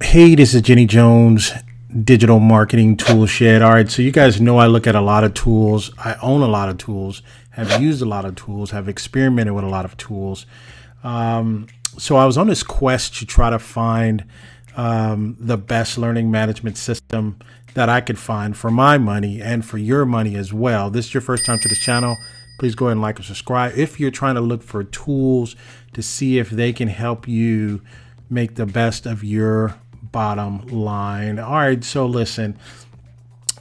Hey, this is Jenny Jones, Digital Marketing Tool Shed. All right, so you guys know I look at a lot of tools. I own a lot of tools, have used a lot of tools, have experimented with a lot of tools. So I was on this quest to try to find the best learning management system that I could find for my money and for your money as well. This is your first time to this channel. Please go ahead and like and subscribe. If you're trying to look for tools to see if they can help you make the best of your bottom line. All right, so listen,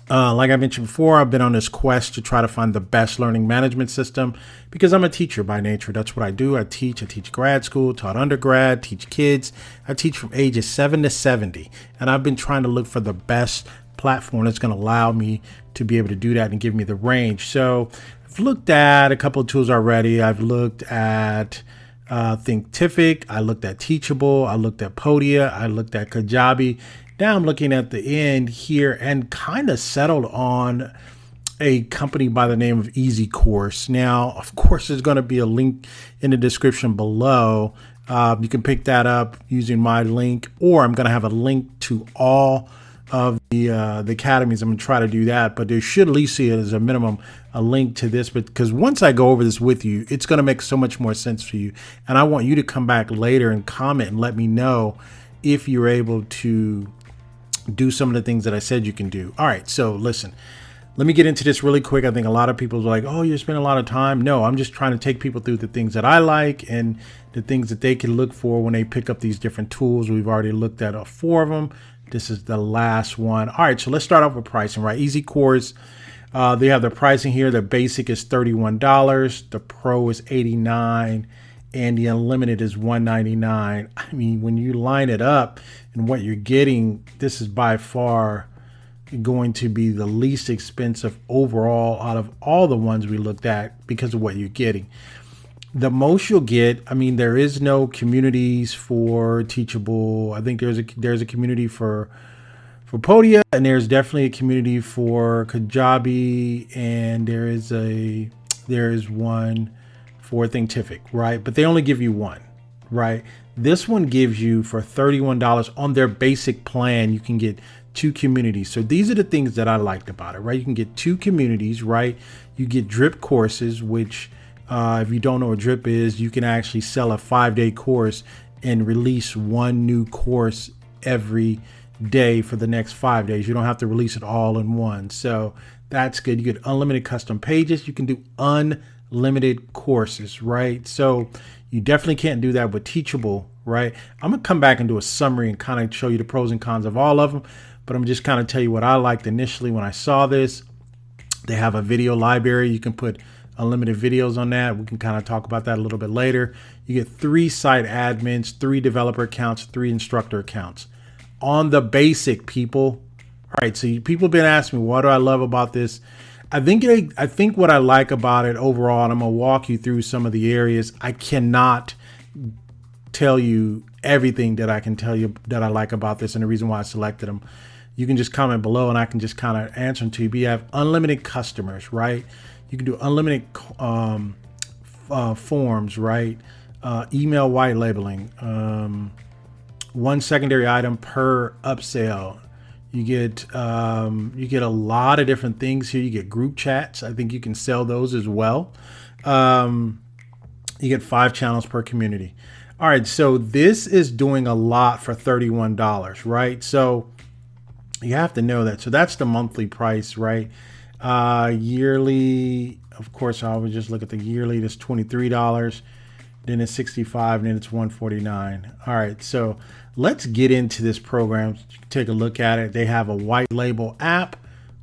like I mentioned before, I've been on this quest to try to find the best learning management system because I'm a teacher by nature. That's what I do. I teach grad school, taught undergrad, teach kids. I teach from ages 7 to 70. And I've been trying to look for the best platform that's going to allow me to be able to do that and give me the range. So I've looked at a couple of tools already. I've looked at Thinkific, I looked at Teachable, I looked at Podia, I looked at Kajabi. Now I'm looking at the end here and kind of settled on a company by the name of EzyCourse. Now, of course, there's going to be a link in the description below. You can pick that up using my link, or I'm going to have a link to all of the academies. I'm going to try to do that, but there should at least see it as a minimum a link to this, because once I go over this with you, it's going to make so much more sense for you. And I want you to come back later and comment and let me know if you're able to do some of the things that I said you can do. All right, so listen, let me get into this really quick. I think a lot of people are like, oh, you're spending a lot of time. No, I'm just trying to take people through the things that I like and the things that they can look for when they pick up these different tools. We've already looked at 4 of them. This is the last one. All right, so let's start off with pricing, right? EzyCourse, they have the pricing here. The basic is $31, the Pro is $89, and the Unlimited is $199. I mean, when you line it up and what you're getting, this is by far going to be the least expensive overall out of all the ones we looked at because of what you're getting. The most you'll get, I mean, there is no communities for Teachable. I think there's a community for Podia, and there's definitely a community for Kajabi, and there is one for Thinkific, right? But they only give you one, right? This one gives you for $31 on their basic plan. You can get 2 communities. So these are the things that I liked about it, right? You can get 2 communities, right? You get drip courses, which if you don't know what drip is, you can actually sell a 5-day course and release one new course every day for the next 5 days. You don't have to release it all in one. So that's good. You get unlimited custom pages. You can do unlimited courses, right? So you definitely can't do that with Teachable, right? I'm going to come back and do a summary and kind of show you the pros and cons of all of them. But I'm just kind of tell you what I liked initially when I saw this. They have a video library. You can put unlimited videos on that. We can kind of talk about that a little bit later. You get 3 site admins, 3 developer accounts, 3 instructor accounts on the basic, people. All right, so people have been asking me, what do I love about this? I think what I like about it overall, and I'm gonna walk you through some of the areas. I cannot tell you everything that I can tell you that I like about this and the reason why I selected them. You can just comment below and I can just kind of answer them to you. But you have unlimited customers, right? You can do unlimited forms, right? Email white labeling, 1 secondary item per upsell. You get a lot of different things here. You get group chats. I think you can sell those as well. You get 5 channels per community. All right, so this is doing a lot for $31, right? So you have to know that. So that's the monthly price, right? Yearly, of course, I would just look at the yearly. That's $23. Then it's $65, and then it's $149. All right, so let's get into this program. Take a look at it. They have a white label app,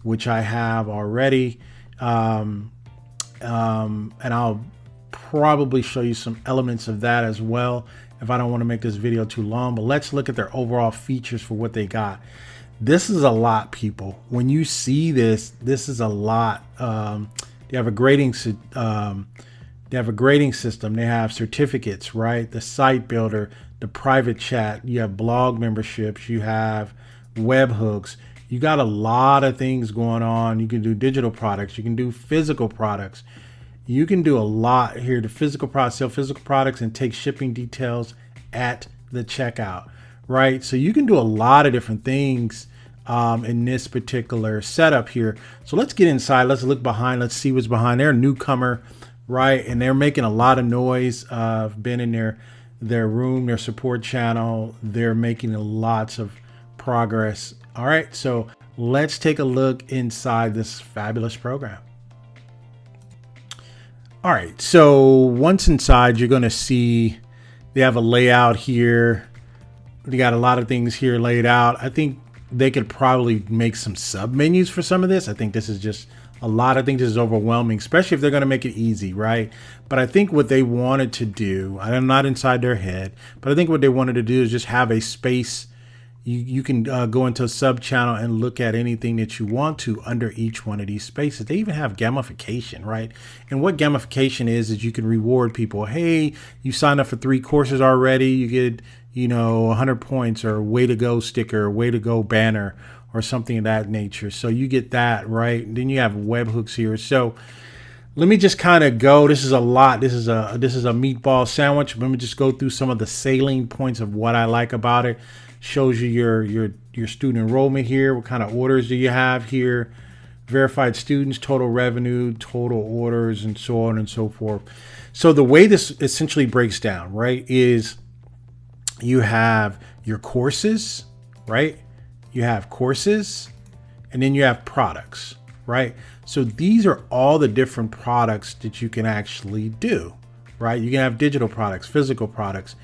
which I have already, and I'll probably show you some elements of that as well if I don't want to make this video too long. But let's look at their overall features for what they got. This is a lot, people. When you see this, this is a lot. They have a grading system. They have certificates, right? The site builder, the private chat. You have blog memberships. You have webhooks. You got a lot of things going on. You can do digital products. You can do physical products. You can do a lot here. The physical products, sell physical products and take shipping details at the checkout, right? So you can do a lot of different things in this particular setup here. So let's get inside. Let's look behind. Let's see what's behind. They're a newcomer, right? And they're making a lot of noise. I've been in their room, their support channel. They're making lots of progress. All right, so let's take a look inside this fabulous program. All right, so once inside, you're going to see they have a layout here. They got a lot of things here laid out. I think they could probably make some sub menus for some of this. I think this is just a lot. I think this is overwhelming, especially if they're going to make it easy, right? But I think what they wanted to do, I'm not inside their head, but I think what they wanted to do is just have a space. You can go into a sub channel and look at anything that you want to under each one of these spaces. They even have gamification, right? And what gamification is you can reward people. Hey, you signed up for 3 courses already. You get, 100 points or way to go sticker, way to go banner or something of that nature. So you get that, right? And then you have webhooks here. So let me just kind of go. This is a lot. This is a meatball sandwich. Let me just go through some of the salient points of what I like about it. Shows you your student enrollment here. What kind of orders do you have here? Verified students, total revenue, total orders, and so on and so forth. So the way this essentially breaks down, right, is you have your courses, right? You have courses, and then you have products, right? So these are all the different products that you can actually do, right? You can have digital products, physical products.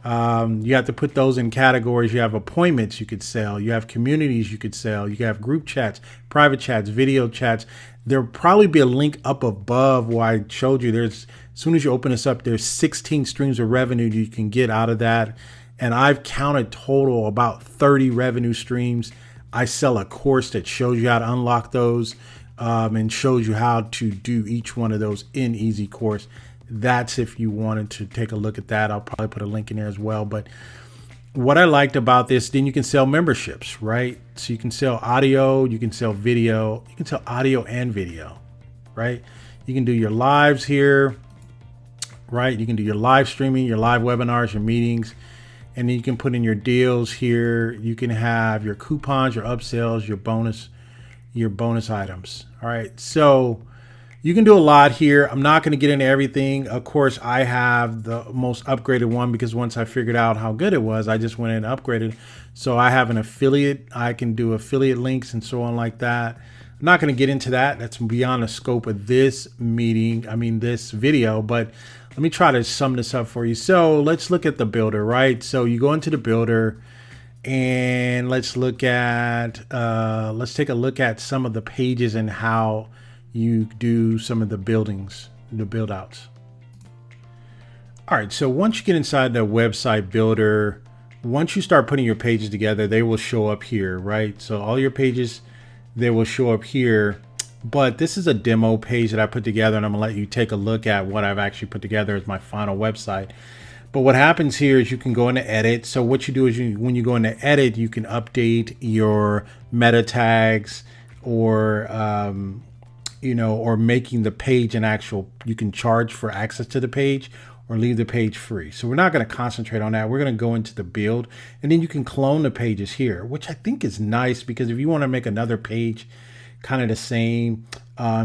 You have to put those in categories. You have appointments you could sell. You have communities you could sell. You can have group chats, private chats, video chats. There'll probably be a link up above where I showed you. As soon as you open this up, there's 16 streams of revenue you can get out of that. And I've counted total about 30 revenue streams. I sell a course that shows you how to unlock those and shows you how to do each one of those in EzyCourse. That's if you wanted to take a look at that. I'll probably put a link in there as well. But what I liked about this, then you can sell memberships, right? So you can sell audio, you can sell video, you can sell audio and video, right? You can do your lives here, right? You can do your live streaming, your live webinars, your meetings, and then you can put in your deals here. You can have your coupons, your upsells, your bonus items. All right. So you can do a lot here. I'm not going to get into everything. Of course, I have the most upgraded one because once I figured out how good it was, I just went and upgraded. So I have an affiliate. I can do affiliate links and so on like that. I'm not going to get into that. That's beyond the scope of this this video, but let me try to sum this up for you. So let's look at the builder, right? So you go into the builder and let's take a look at some of the pages and how you do some of the build outs. All right, so once you get inside the website builder, once you start putting your pages together, they will show up here, right? So all your pages, they will show up here. But this is a demo page that I put together, and I'm gonna let you take a look at what I've actually put together as my final website. But what happens here is you can go into edit. So what you do is when you go into edit, you can update your meta tags or or making the page an actual, you can charge for access to the page or leave the page free. So we're not going to concentrate on that. We're going to go into the build, and then you can clone the pages here, which I think is nice because if you want to make another page kind of the same,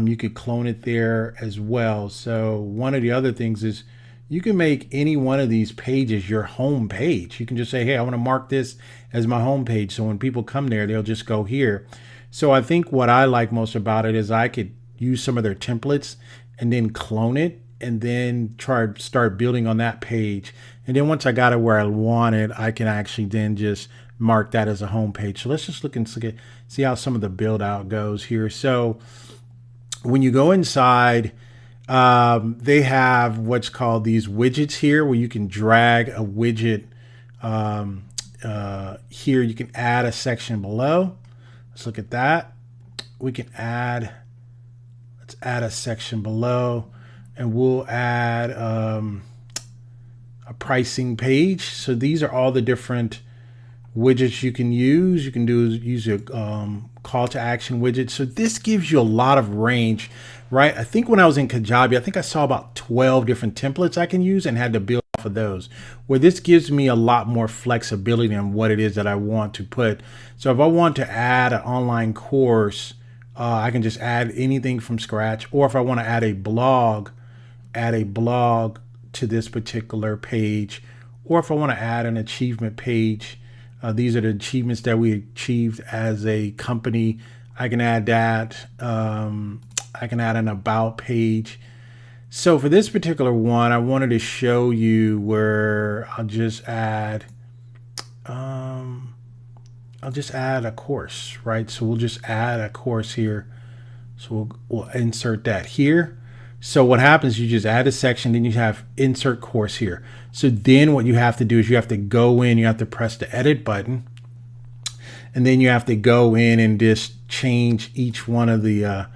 you could clone it there as well. So one of the other things is you can make any one of these pages your home page. You can just say, hey, I want to mark this as my home page. So when people come there, they'll just go here. So I think what I like most about it is I could use some of their templates and then clone it and then start building on that page. And then once I got it where I want it, I can actually then just mark that as a home page. So let's just look and see how some of the build out goes here. So when you go inside, they have what's called these widgets here where you can drag a widget here. You can add a section below. Let's look at that. Let's add a section below, and we'll add a pricing page. So these are all the different widgets you can use. You can use a call to action widget. So this gives you a lot of range, right? I think when I was in Kajabi, I think I saw about 12 different templates I can use and had to build off off of those. Where this gives me a lot more flexibility on what it is that I want to put. So if I want to add an online course, I can just add anything from scratch. Or if I want to add a blog to this particular page. Or if I want to add an achievement page, these are the achievements that we achieved as a company. I can add that. I can add an about page. So for this particular one, I wanted to show you where I'll just add a course, right? So we'll just add a course here. So we'll insert that here. So what happens, you just add a section, then you have insert course here. So then what you have to do is you have to go in, you have to press the edit button, and then you have to go in and just change each one of the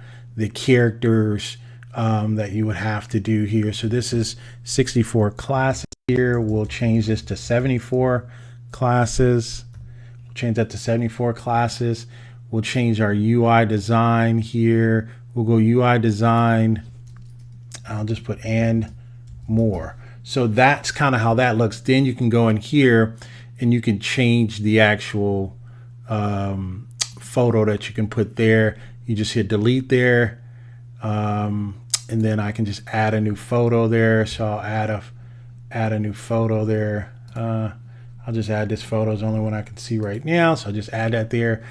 characters that you would have to do here. So this is 64 classes here. We'll change this to 74 classes. We'll change that to 74 classes. We'll change our UI design here. We'll go UI design. I'll just put and more. So that's kind of how that looks. Then you can go in here and you can change the actual photo that you can put there. You just hit delete there. And then I can just add a new photo there. So I'll add a new photo there. I'll just add this photo. It's the only one I can see right now. So I'll just add that there.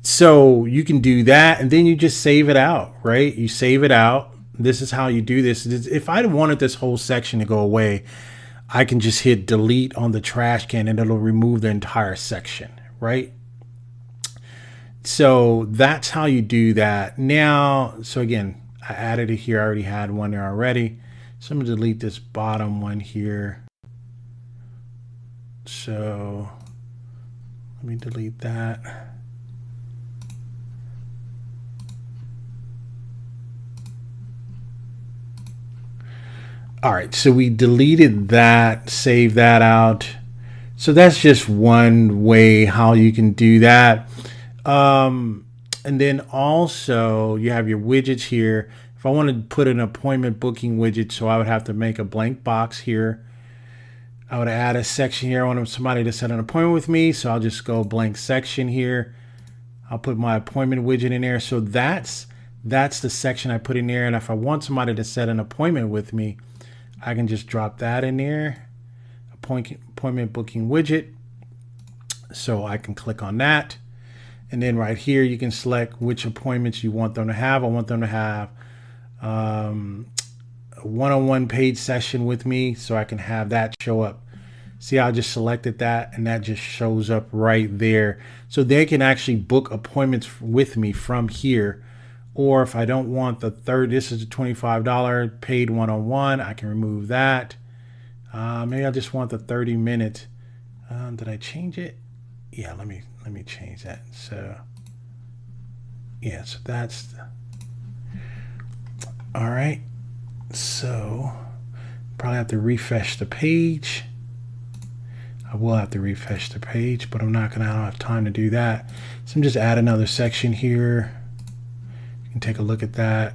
So you can do that, and then you just save it out, right? You save it out. This is how you do this. If I wanted this whole section to go away, I can just hit delete on the trash can and it'll remove the entire section, right? So that's how you do that. Now, so again, I added it here. I already had one there already. So I'm gonna delete this bottom one here. So let me delete that. All right, so we deleted that, save that out. So that's just one way how you can do that. And then also you have your widgets here. If I want to put an appointment booking widget, so I would have to make a blank box here. I would add a section here. I want somebody to set an appointment with me. So I'll just go blank section here. I'll put my appointment widget in there. So that's the section I put in there. And if I want somebody to set an appointment with me, I can just drop that in there, appointment booking widget. So I can click on that. And then right here, you can select which appointments you want them to have. I want them to have a one-on-one paid session with me, so I can have that show up. See, I just selected that and that just shows up right there. So they can actually book appointments with me from here. Or if I don't want the third, this is a $25 paid one-on-one, I can remove that. Maybe I just want the 30-minute. Did I change it? Yeah, let me change that. So yeah, so that's all right. So probably have to refresh the page. I will have to refresh the page, but I don't have time to do that. So I'm just add another section here. You can take a look at that.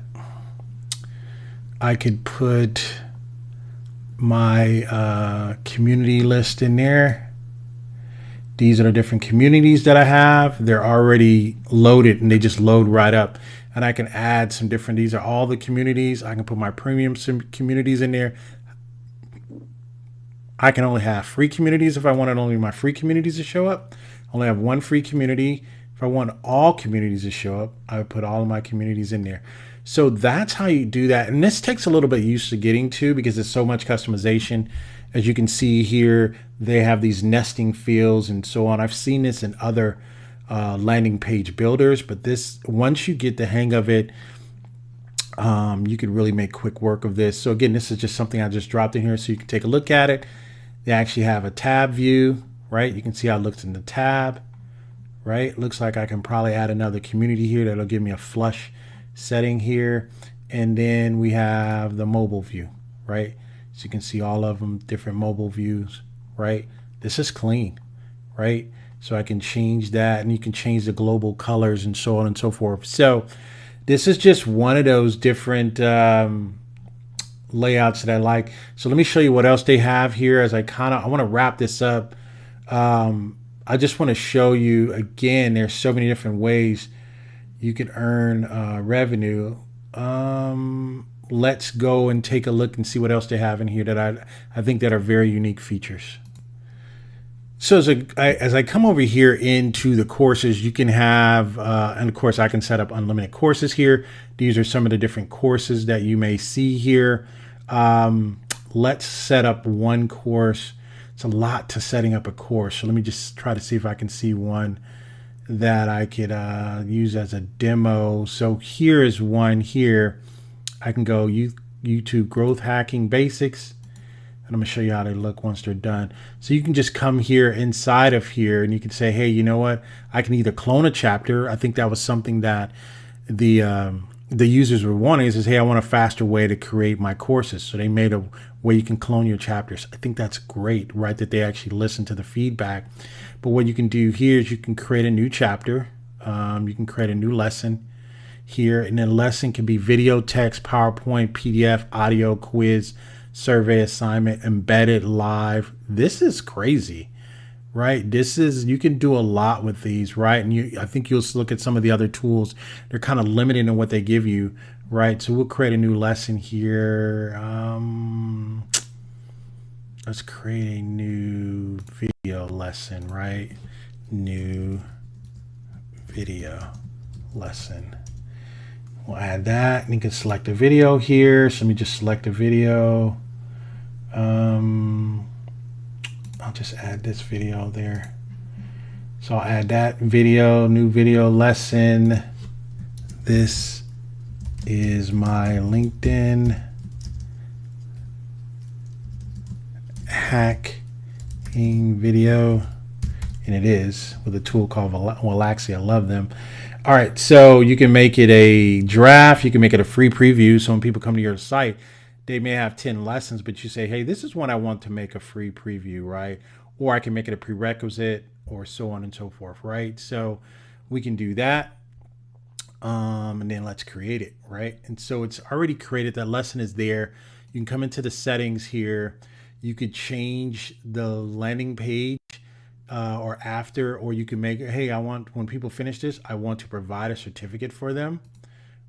I could put my community list in there. These are the different communities that I have. They're already loaded and they just load right up. And I can add some different, these are all the communities. I can put my premium communities in there. I can only have free communities if I wanted only my free communities to show up. I only have one free community. If I want all communities to show up, I would put all of my communities in there. So that's how you do that. And this takes a little bit used to getting to because there's so much customization. As you can see here, they have these nesting fields and so on. I've seen this in other landing page builders, but this, once you get the hang of it, you could really make quick work of this. So again, this is just something I just dropped in here so you can take a look at it. They actually have a tab view, right? You can see how it looks in the tab, right? Looks like I can probably add another community here that'll give me a flush setting here. And then we have the mobile view, right? So you can see all of them, different mobile views, right? This is clean, right? So I can change that and you can change the global colors and so on and so forth. So this is just one of those different layouts that I like. So let me show you what else they have here as I want to wrap this up. I just want to show you again, there's so many different ways you can earn revenue. Let's go and take a look and see what else they have in here that I think that are very unique features. So as I come over here into the courses, you can have, and of course I can set up unlimited courses here. These are some of the different courses that you may see here. Let's set up one course. It's a lot to setting up a course. So let me just try to see if I can see one that I could use as a demo. So here is one here. I can go YouTube Growth Hacking Basics. And I'm gonna show you how they look once they're done. So you can just come here inside of here and you can say, hey, you know what? I can either clone a chapter. I think that was something that the users were wanting is, hey, I want a faster way to create my courses. So they made a way you can clone your chapters. I think that's great, right? That they actually listen to the feedback. But what you can do here is you can create a new chapter. You can create a new lesson here. And then lesson can be video, text, PowerPoint, PDF, audio, quiz, survey, assignment, embedded, live. This is crazy, right? You can do a lot with these, right? And I think you'll look at some of the other tools. They're kind of limited in what they give you, right? So we'll create a new lesson here. Let's create a new video lesson, right? New video lesson. We'll add that, and you can select a video here. So let me just select a video. I'll just add this video there. So I'll add that video, new video lesson. This is my LinkedIn hacking video, and it is with a tool called Relaxy. I love them. All right, so you can make it a draft. You can make it a free preview. So when people come to your site, they may have 10 lessons, but you say, hey, this is one I want to make a free preview, right? Or I can make it a prerequisite, or so on and so forth, right? So we can do that. And then let's create it, right? And so it's already created. That lesson is there. You can come into the settings here. You could change the landing page or after, or you can make it, hey, when people finish this, I want to provide a certificate for them,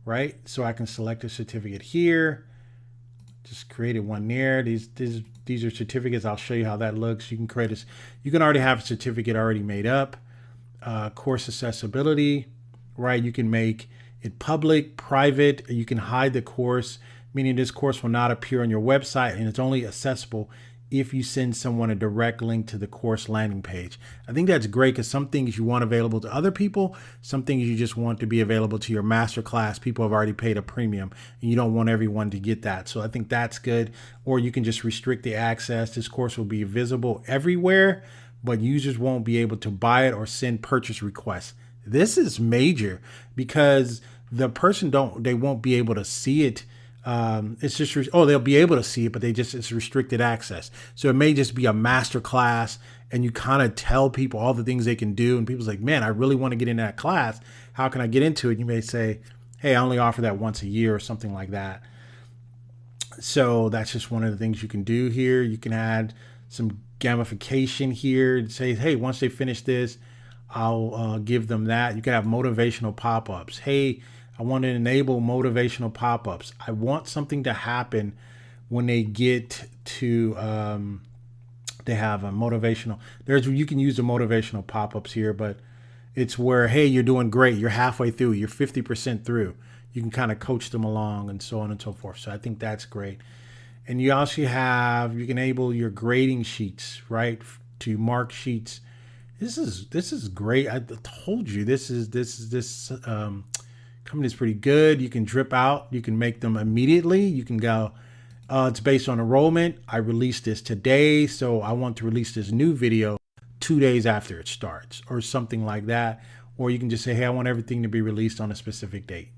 right? So I can select a certificate here. Just created one there. These are certificates. I'll show you how that looks. You can create this. You can already have a certificate already made up. Course accessibility, right? You can make it public, private. You can hide the course, meaning this course will not appear on your website, and it's only accessible if you send someone a direct link to the course landing page. I think that's great because some things you want available to other people, some things you just want to be available to your masterclass. People have already paid a premium and you don't want everyone to get that. So I think that's good. Or you can just restrict the access. This course will be visible everywhere, but users won't be able to buy it or send purchase requests. This is major because the person they won't be able to see it. It's just, they'll be able to see it, but it's restricted access. So it may just be a master class and you kind of tell people all the things they can do. And people's like, man, I really want to get in that class. How can I get into it? You may say, hey, I only offer that once a year or something like that. So that's just one of the things you can do here. You can add some gamification here and say, hey, once they finish this, I'll give them that. You can have motivational pop-ups. Hey, I want to enable motivational pop-ups. I want something to happen when they get to, they have a motivational, you can use the motivational pop-ups here, but it's where, hey, you're doing great. You're halfway through, you're 50% through. You can kind of coach them along and so on and so forth. So I think that's great. And you also you can enable your grading sheets, right? To mark sheets. This is great. I told you this company is pretty good. You can drip out. You can make them immediately. You can go, it's based on enrollment. I released this today, so I want to release this new video 2 days after it starts or something like that. Or you can just say, hey, I want everything to be released on a specific date,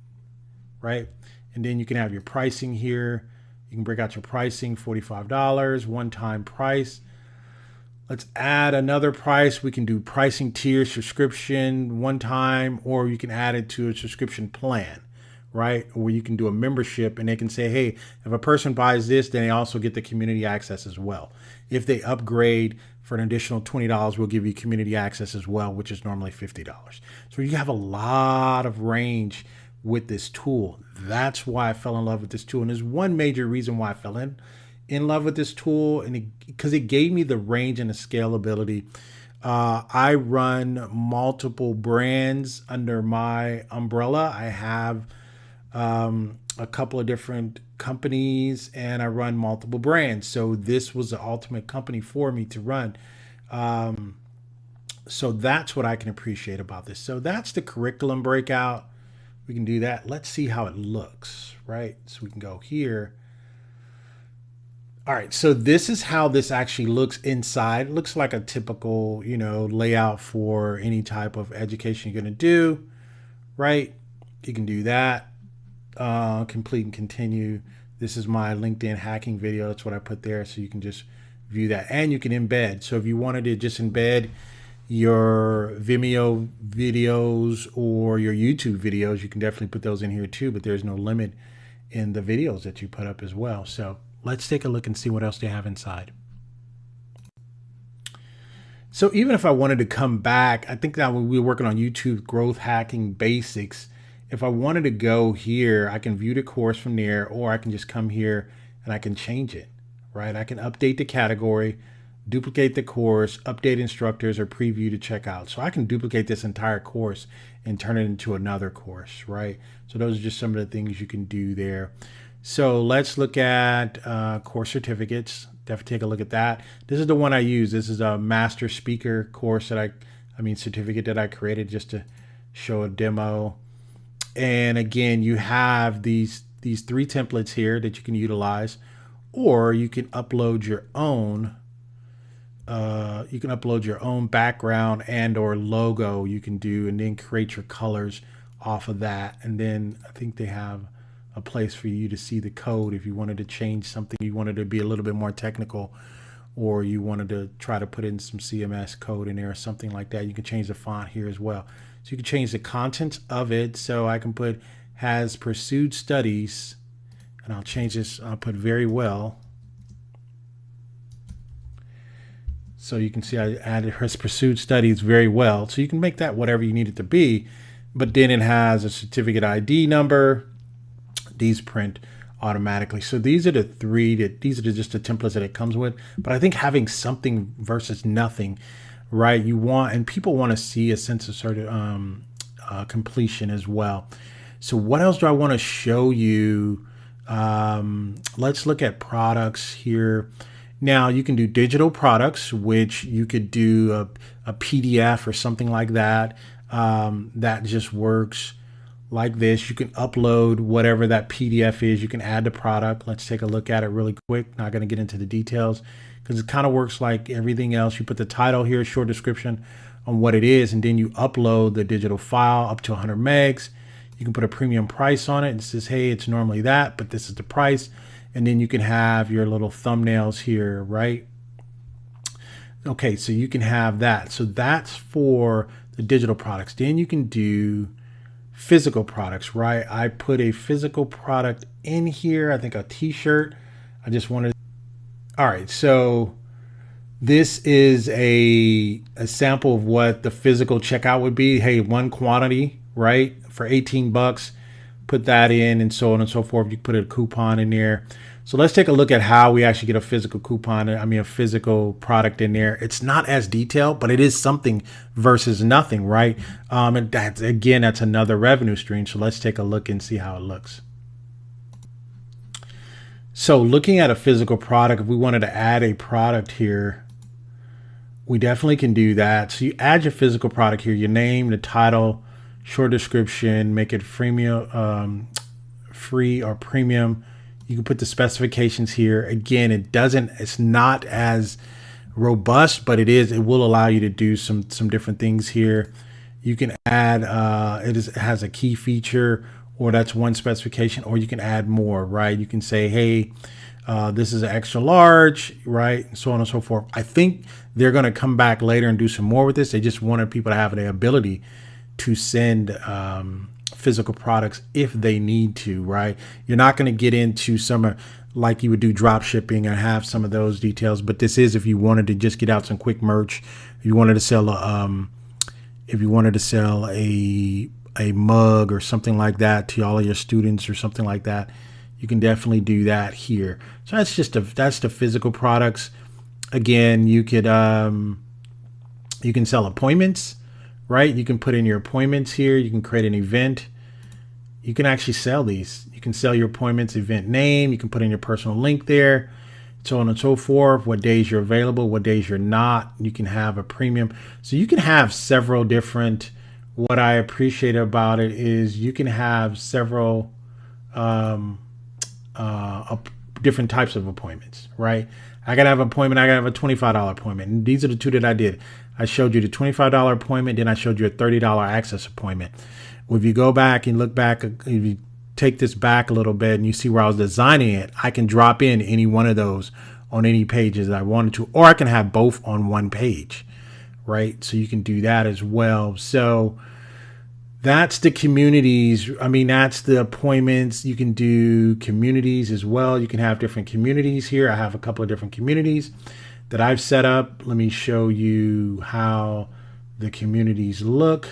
right? And then you can have your pricing here. You can break out your pricing, $45, one-time price. Let's add another price. We can do pricing tier, subscription, one time, or you can add it to a subscription plan, right? Where you can do a membership and they can say, hey, if a person buys this, then they also get the community access as well. If they upgrade for an additional $20, we'll give you community access as well, which is normally $50. So you have a lot of range with this tool. That's why I fell in love with this tool. And there's one major reason why I fell in love with this tool, and because it gave me the range and the scalability. I run multiple brands under my umbrella. I have a couple of different companies and I run multiple brands. So this was the ultimate company for me to run. So that's what I can appreciate about this. So that's the curriculum breakout. We can do that. Let's see how it looks, right? So we can go here. All right, so this is how this actually looks inside. It looks like a typical, layout for any type of education you're going to do, right? You can do that. Complete and continue. This is my LinkedIn hacking video. That's what I put there, so you can just view that. And you can embed. So if you wanted to just embed your Vimeo videos or your YouTube videos, you can definitely put those in here too, but there's no limit in the videos that you put up as well. So let's take a look and see what else they have inside. So even if I wanted to come back, I think that when we were working on YouTube growth hacking basics, if I wanted to go here, I can view the course from there, or I can just come here and I can change it, right? I can update the category, duplicate the course, update instructors, or preview to checkout. So I can duplicate this entire course and turn it into another course, right? So those are just some of the things you can do there. So let's look at course certificates. Definitely take a look at that. This is the one I use. This is a master speaker course that certificate that I created just to show a demo. And again, you have these 3 templates here that you can utilize, or you can upload your own. You can upload your own background and or logo you can do, and then create your colors off of that. And then I think they have a place for you to see the code if you wanted to change something, you wanted to be a little bit more technical, or you wanted to try to put in some CMS code in there or something like that. You can change the font here as well. So you can change the contents of it. So I can put has pursued studies, and I'll change this. I'll put very well. So you can see I added has pursued studies very well. So you can make that whatever you need it to be, but then it has a certificate ID number. These print automatically. So these are the 3 these are just the templates that it comes with. But I think having something versus nothing, right? You want, and people want to see a sense of sort of completion as well. So what else do I want to show you? Let's look at products here. Now you can do digital products, which you could do a PDF or something like that. That just works like this. You can upload whatever that PDF is. You can add the product. Let's take a look at it really quick. Not going to get into the details because it kind of works like everything else. You put the title here, short description on what it is, and then you upload the digital file up to 100 megs. You can put a premium price on it and it says, hey, it's normally that, but this is the price. And then you can have your little thumbnails here, right? Okay, so you can have that. So that's for the digital products. Then you can do physical products, right? I put a physical product in here. I think a t-shirt. I just wanted. All right, so this is a sample of what the physical checkout would be. Hey, 1 quantity, right? For 18 bucks, put that in, and so on and so forth. You put a coupon in there. So let's take a look at how we actually get a physical coupon. A physical product in there. It's not as detailed, but it is something versus nothing, right? And that's another revenue stream. So let's take a look and see how it looks. So looking at a physical product, if we wanted to add a product here, we definitely can do that. So you add your physical product here, your name, the title, short description, make it freemium, free or premium. You can put the specifications here. Again, it's not as robust, but it will allow you to do some different things here. You can add, it has a key feature, or that's one specification, or you can add more, right? You can say, hey, this is an extra large, right? And so on and so forth. I think they're going to come back later and do some more with this. They just wanted people to have the ability to send physical products if they need to, right? You're not going to get into some like you would do drop shipping and have some of those details, but this is if you wanted to just get out some quick merch, if you wanted to sell a mug or something like that to all of your students or something like that, you can definitely do that here. So that's the physical products. Again, you can sell appointments, right? You can put in your appointments here. You can create an event. You can actually sell these. You can sell your appointments, event name. You can put in your personal link there, so on and so forth. What days you're available, what days you're not. You can have a premium. So you can have several different. What I appreciate about it is you can have several different types of appointments, right? I gotta have an appointment. I gotta have a $25 appointment. And these are the two that I did. I showed you the $25 appointment, then I showed you a $30 access appointment. Well, if you go back and look back, if you take this back a little bit and you see where I was designing it, I can drop in any one of those on any pages that I wanted to, or I can have both on one page, right? So you can do that as well. So that's the communities. I mean, that's the appointments. You can do communities as well. You can have different communities here. I have a couple of different communities that I've set up. Let me show you how the communities look.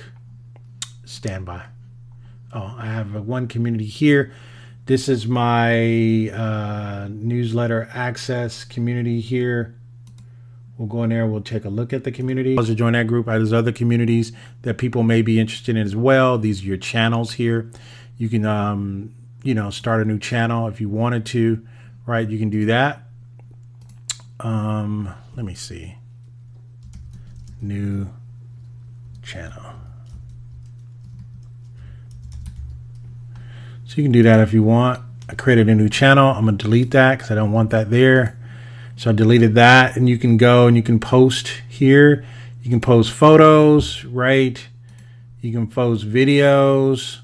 Stand by. Oh, I have one community here. This is my newsletter access community here. We'll go in there. We'll take a look at the community. To join that group, there's other communities that people may be interested in as well. These are your channels here. You can, start a new channel if you wanted to, right? You can do that. Let me see. New channel. So you can do that if you want. I created a new channel. I'm going to delete that because I don't want that there. So I deleted that, and you can go and you can post here. You can post photos, right? You can post videos,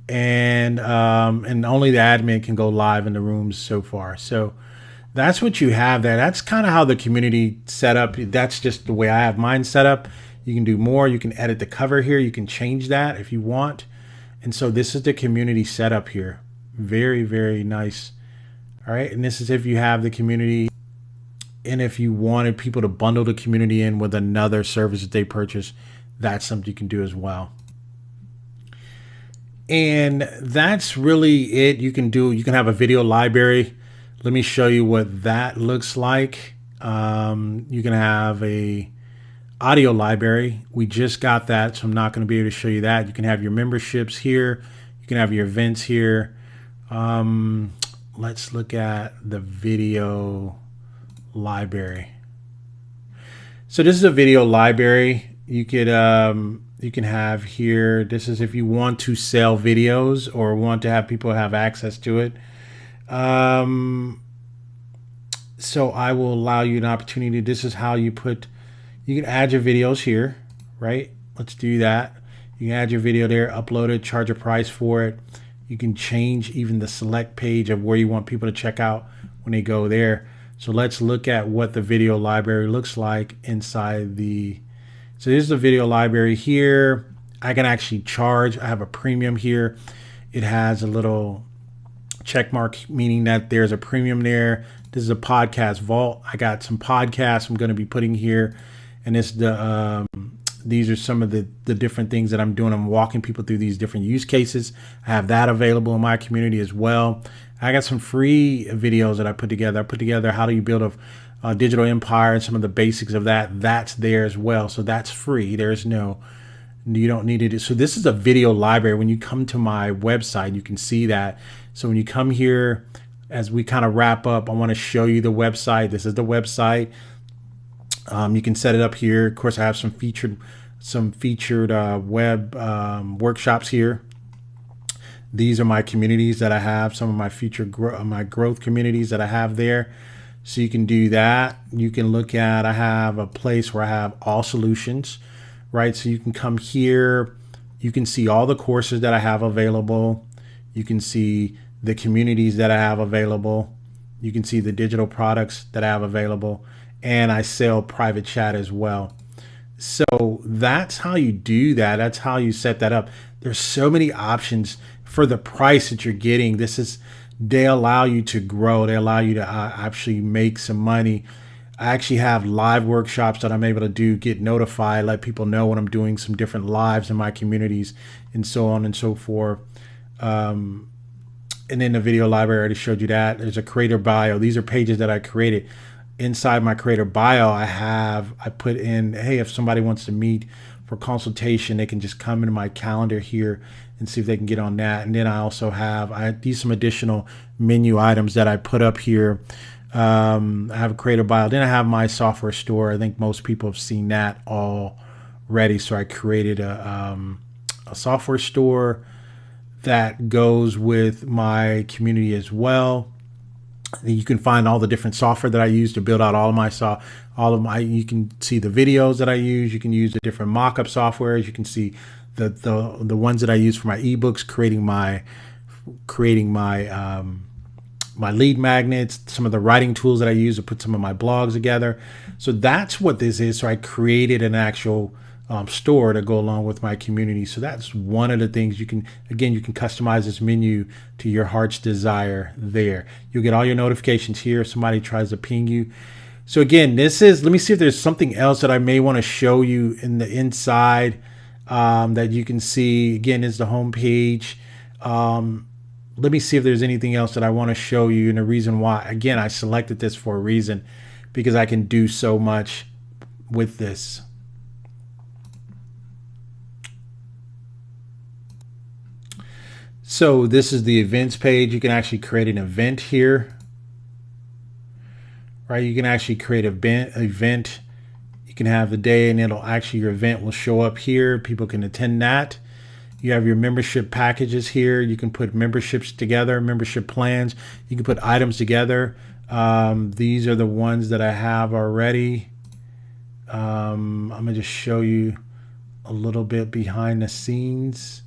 and only the admin can go live in the rooms so far. So that's what you have there. That's kind of how the community set up. That's just the way I have mine set up. You can do more. You can edit the cover here. You can change that if you want. And so this is the community setup here. Very, very nice. All right. And this is if you have the community. And if you wanted people to bundle the community in with another service that they purchase, that's something you can do as well. And that's really it. You can have a video library. Let me show you what that looks like. You can have a audio library. We just got that, so I'm not going to be able to show you that. You can have your memberships here. You can have your events here. Let's look at the video library. So this is a video library. You can have here. This is if you want to sell videos or want to have people have access to it. So I will allow you an opportunity. This is how you can add your videos here, right? Let's do that. You can add your video there, upload it, charge a price for it. You can change even the select page of where you want people to check out when they go there. So let's look at what the video library looks like inside so here's the video library here. I can actually charge. I have a premium here. It has a little check mark, meaning that there's a premium there. This is a podcast vault. I got some podcasts I'm going to be putting here. And these are some of the different things that I'm doing. I'm walking people through these different use cases. I have that available in my community as well. I got some free videos that I put together. I put together how do you build a digital empire and some of the basics of that. That's there as well. So that's free. You don't need it. So this is a video library. When you come to my website, you can see that. So when you come here, as we kind of wrap up, I want to show you the website. This is the website. You can set it up here. Of course, I have some featured web workshops here. These are my communities that I have. Some of my my growth communities that I have there. So you can do that. You can look at. I have a place where I have all solutions, right? So you can come here. You can see all the courses that I have available. You can see the communities that I have available. You can see the digital products that I have available. And I sell private chat as well. So that's how you do that. That's how you set that up. There's so many options for the price that you're getting. They allow you to grow. They allow you to actually make some money. I actually have live workshops that I'm able to do, get notified, let people know when I'm doing some different lives in my communities, and so on and so forth. And then the video library, I already showed you that. There's a creator bio. These are pages that I created. Inside my creator bio, I put in, hey, if somebody wants to meet for consultation, they can just come into my calendar here and see if they can get on that. And then these some additional menu items that I put up here. I have a creator bio. Then I have my software store. I think most people have seen that already. So I created a software store that goes with my community as well. You can find all the different software that I use to build out you can see the videos that I use. You can use the different mock-up softwares. You can see the ones that I use for my ebooks, creating my lead magnets, some of the writing tools that I use to put some of my blogs together. So that's what this is. So I created an actual store to go along with my community. So that's one of the things you can customize this menu to your heart's desire there. You'll get all your notifications here if somebody tries to ping you. So again, let me see if there's something else that I may want to show you in the inside that you can see. Again, is the home page. Let me see if there's anything else that I want to show you, and the reason why. Again, I selected this for a reason, because I can do so much with this. So this is the events page. You can actually create an event here, right? You can actually create an event. You can have the day, and your event will show up here. People can attend that. You have your membership packages here. You can put memberships together, membership plans. You can put items together. These are the ones that I have already. I'm gonna just show you a little bit behind the scenes.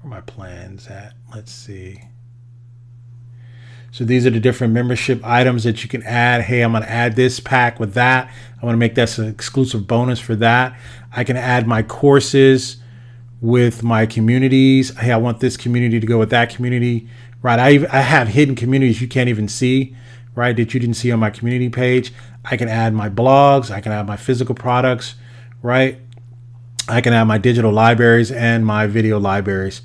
Where are my plans at? Let's see. So these are the different membership items that you can add. Hey, I'm going to add this pack with that. I want to make that an exclusive bonus for that. I can add my courses with my communities. Hey, I want this community to go with that community, right? I have hidden communities you can't even see, right? That you didn't see on my community page. I can add my blogs. I can add my physical products, right? I can add my digital libraries and my video libraries.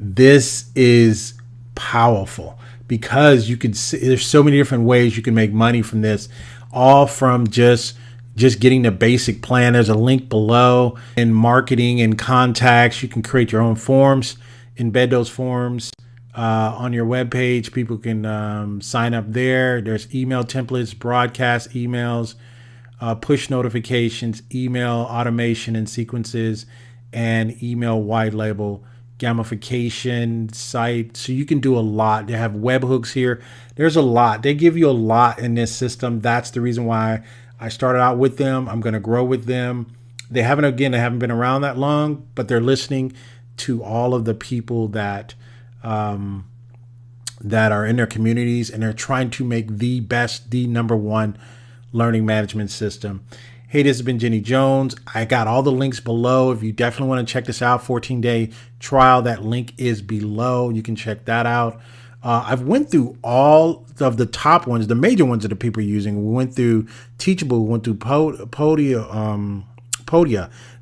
This is powerful because you can see there's so many different ways you can make money from this, all from just getting the basic plan. There's a link below. In marketing and contacts, you can create your own forms, embed those forms on your web page. People can sign up there. There's email templates, broadcast emails, push notifications, email automation and sequences, and email white label gamification site. So you can do a lot. They have webhooks here. There's a lot. They give you a lot in this system. That's the reason why I started out with them. I'm going to grow with them. They haven't been around that long, but they're listening to all of the people that are in their communities, and they're trying to make the best, the number one learning management system. Hey, this has been Jenny Jones. I got all the links below. If you definitely want to check this out, 14-day trial, that link is below. You can check that out. I've went through all of the top ones, the major ones that the people are using. We went through Teachable. We went through Podia.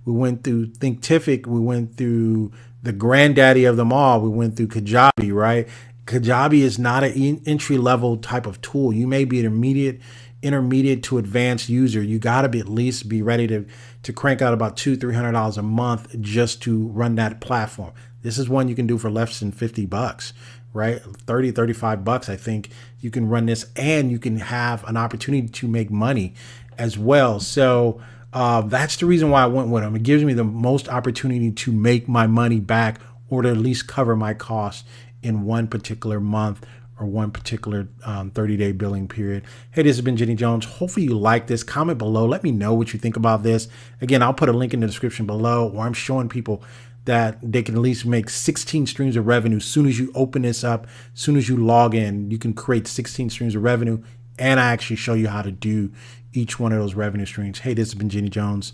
We went through Thinkific. We went through the granddaddy of them all. We went through Kajabi, right? Kajabi is not an entry-level type of tool. You may be an intermediate to advanced user. You got to at least be ready to crank out about $200-$300 a month just to run that platform. This is one you can do for less than $50, right? $30-$35. I think you can run this, and you can have an opportunity to make money as well. So that's the reason why I went with them. It gives me the most opportunity to make my money back, or to at least cover my costs in one particular month or one particular 30-day billing period. Hey, this has been Jenny Jones. Hopefully you like this. Comment below. Let me know what you think about this. Again, I'll put a link in the description below where I'm showing people that they can at least make 16 streams of revenue as soon as you open this up. As soon as you log in, you can create 16 streams of revenue, and I actually show you how to do each one of those revenue streams. Hey, this has been Jenny Jones,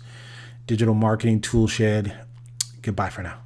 digital marketing tool shed. Goodbye for now.